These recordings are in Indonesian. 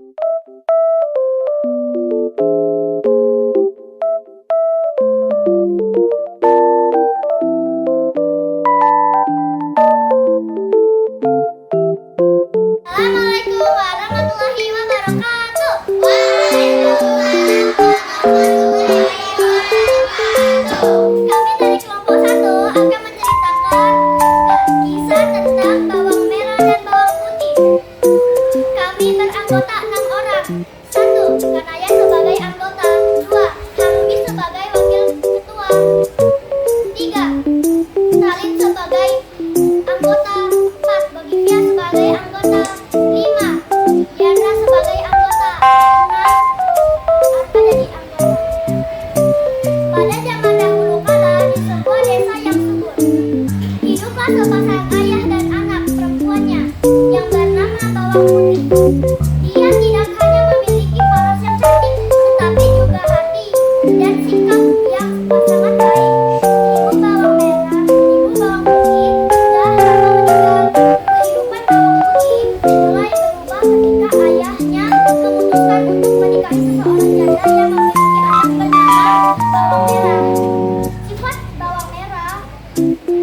Assalamualaikum warahmatullahi wabarakatuh. Waalaikumsalam warahmatullahi wabarakatuh. Kami dari kelompok 1 akan menceritakan kisah tentang bawang merah dan bawang putih. Kami beranggota 6 orang. 1. Kanaya sebagai anggota. 2. Harumi sebagai wakil ketua. 3. Salin sebagai anggota. 4. Bolivia sebagai anggota. 5. Yana sebagai anggota. 6. Arka jadi anggota. Pada zaman dahulu kala di sebuah desa yang subur, hiduplah sepasang ayah dan anak perempuannya yang bernama Bawang Putih. Dia tidak hanya memiliki paras yang cantik, tetapi juga hati dan sikap yang sangat baik. Ibu Bawang Merah, Ibu Bawang Putih sudah lama meninggal. Kehidupan Bawang Putih mulai berubah ketika ayahnya memutuskan untuk menikahi seseorang janda yang memiliki anak bernama Bawang Merah. Sifat Bawang Merah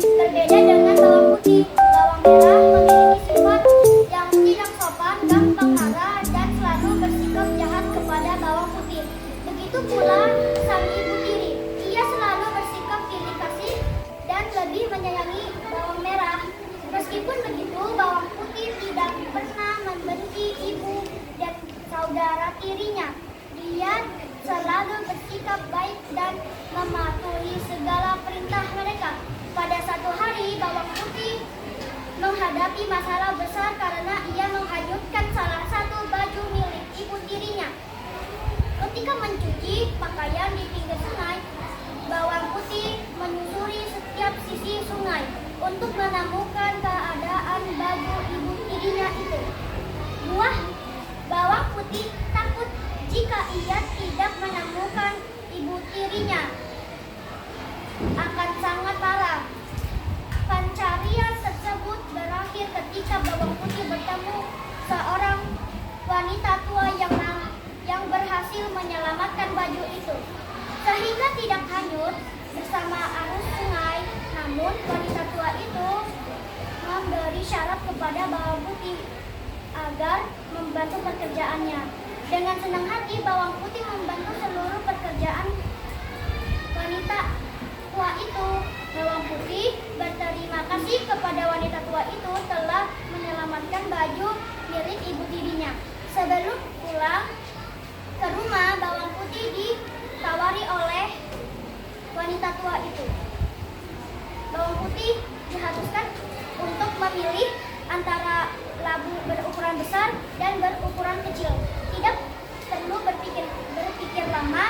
berbeda dengan Bawang Putih. Bawang Merah memiliki sifat yang tidak sopan, gampang marah, dan selalu bersikap jahat kepada Bawang Putih. Begitu pula sang ibu tiri. Ia selalu bersikap pilih kasih dan lebih menyayangi Bawang Merah. Meskipun begitu, Bawang Putih tidak pernah membenci ibu dan saudara tirinya. Dia selalu bersikap baik dan mematuhi segala perintah mereka. Pada satu hari, Bawang Putih menghadapi masalah besar karena ia menghanyutkan salah satu baju milik ibu tirinya. Ketika mencuci pakaian di pinggir sungai, Bawang Putih menyusuri setiap sisi sungai untuk menemukan keadaan baju ibu tirinya itu. Bawang Putih takut jika ia tidak menemukan ibu tirinya akan sangat marah. Pencarian tersebut berakhir ketika Bawang Putih bertemu seorang wanita tua yang berhasil menyelamatkan baju itu sehingga tidak hanyut bersama arus sungai. Namun wanita tua itu memberi syarat kepada Bawang Putih agar membantu pekerjaannya. Dengan senang hati Bawang Putih membantu seluruh pekerjaan wanita tua itu. Bawang Putih berterima kasih kepada wanita tua itu telah menyelamatkan baju milik ibu tirinya. Sebelum pulang ke rumah, Bawang Putih ditawari oleh wanita tua itu. Bawang Putih diharuskan untuk memilih antara labu berukuran besar dan berukuran kecil. Tidak perlu berpikir lama,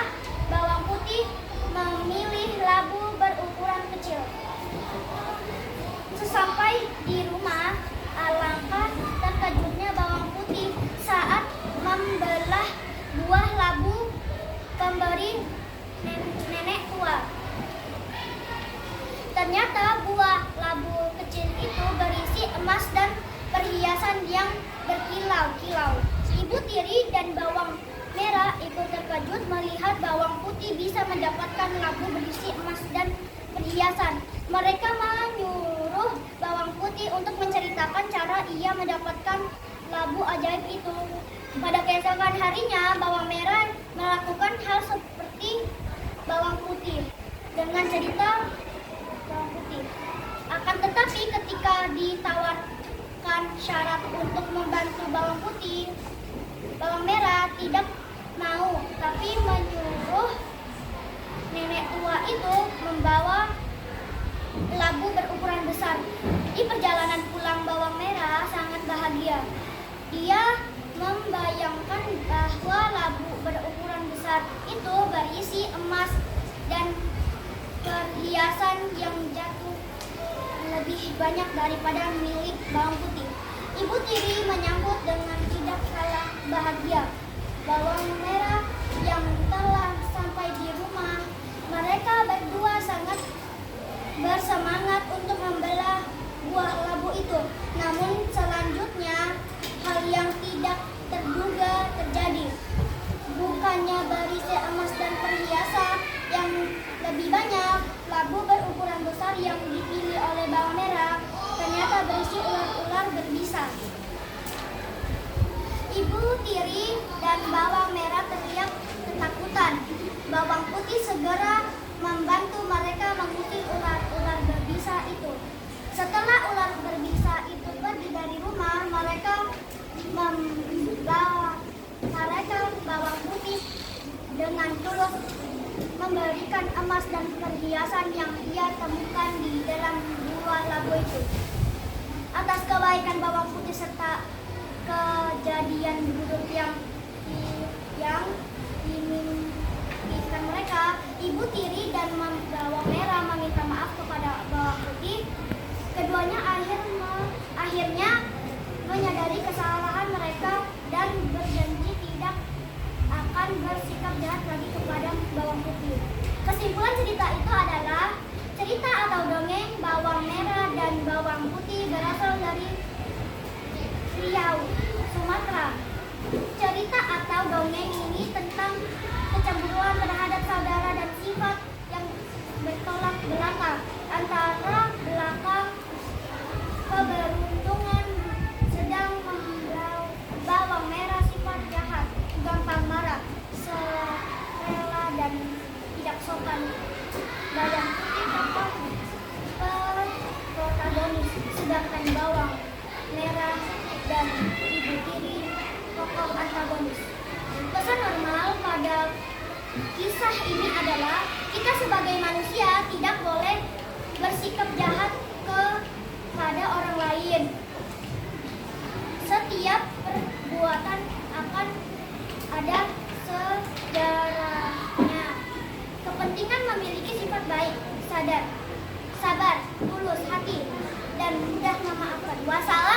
Bawang Putih memilih labu berukuran kecil. Sesampai di rumah, alangkah terkejutnya Bawang Putih saat membelah buah labu pemberi nenek tua. Ternyata buah labu kecil itu berisi emas dan perhiasan yang berkilau-kilau. Ibu tiri dan Bawang Merah ikut terkejut melihat Bawang Putih bisa mendapatkan labu berisi emas dan perhiasan. Mereka menyuruh Bawang Putih untuk menceritakan cara ia mendapatkan labu ajaib itu. Pada keesokan harinya, Bawang Merah melakukan hal seperti Bawang Putih dengan cerita Bawang Putih. Akan tetapi ketika ditawarkan syarat untuk membantu Bawang Putih, Bawang Merah tidak mau, tapi menyuruh nenek tua itu membawa labu berukuran besar. Di perjalanan pulang, Bawang Merah sangat bahagia. Dia membayangkan bahwa labu berukuran besar itu berisi emas dan perhiasan yang jatuh lebih banyak daripada milik Bawang Putih. Ibu tiri menyambut dengan tidak kalah bahagia Bawang Merah yang telah sampai di rumah. Mereka berdua sangat bersemangat untuk membelah buah labu itu. Namun selanjutnya hal yang tidak terduga terjadi. berbisa. Ibu tiri dan bawang merah teriak ketakutan. Bawang putih segera membantu mereka mengusir ular-ular berbisa itu. Setelah ular berbisa itu pergi dari rumah, bawang putih dengan tulus memberikan emas dan perhiasan yang ia temukan di dalam gua labu itu. Atas kebaikan bawang putih serta kejadian buruk yang dimimpikan mereka, ibu tiri dan bawang merah meminta maaf kepada bawang putih. Keduanya akhirnya menyadari kesalahan mereka dan berjanji tidak akan bersikap jahat lagi kepada bawang putih. Kesimpulan cerita itu adalah cerita atau dongeng bawang merah dan bawang putih berasal dari Riau, Sumatera. Cerita atau dongeng ini tentang kecemburuan terhadap saudara dan sifat yang bertolak belakang antara belakang keberuntungan sedang bawang merah sifat jahat, gampang marah, serela dan tidak sopan. Bawang putih tokoh protagonis, sedangkan bawang merah dan ibu tiri tokoh antagonis. Pesan normal pada kisah ini adalah kita sebagai manusia tidak boleh bersikap jahat kepada orang lain. Setiap perbuatan akan ada sejarahnya. Kepentingan memiliki sifat baik, sabar, tulus hati, dan mudah memaafkan. Wassalam.